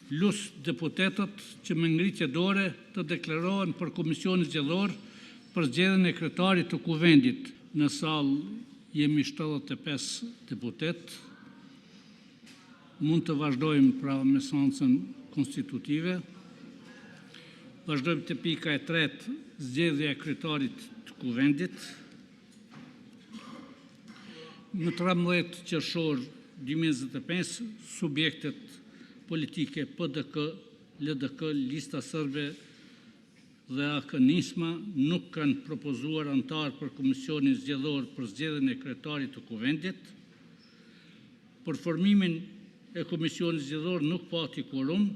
Lus deputetët që me ngritje dore të deklarohen për Komisionin Zgjedhor për zgjedhjen e kryetarit të Kuvendit. Në sallë jemi 75 deputet. Mund të vazhdojmë pra me seancën konstitutive. Vazhdojmë te pika e 3, zgjedhja e kryetarit të Kuvendit. Në 13 qershor 2025, subjektet politike PDK, LDK, Lista Sërbe dhe AK-Nisma nuk kanë propozuar antar për Komisionin Zgjedhor për zgjedhjen e kryetarit të Kuvendit. Për formimin e Komisionit Zgjedhor nuk pati kvorum.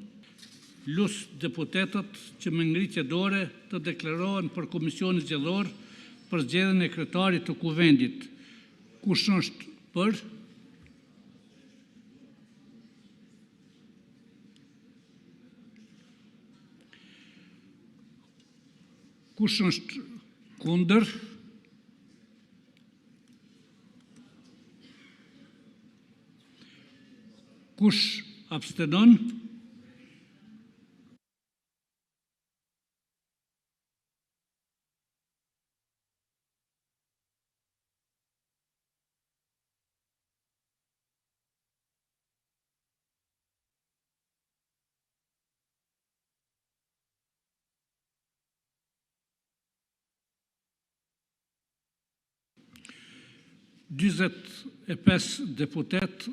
Lus deputetët që me ngritje dore të deklarohen për Komisionin Zgjedhor për zgjedhjen e kryetarit të Kuvendit. Kush është për? Kush është kundër? Kush abstenon? E 5 deputet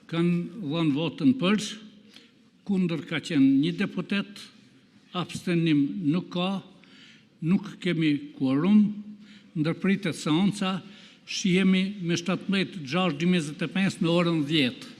kanë dhënë votën për, kundër ka qenë 1 deputet, abstenim nuk ka, nuk kemi kvorum, ndërpritet seanca, shihemi me 17/6/2025 në orën 10.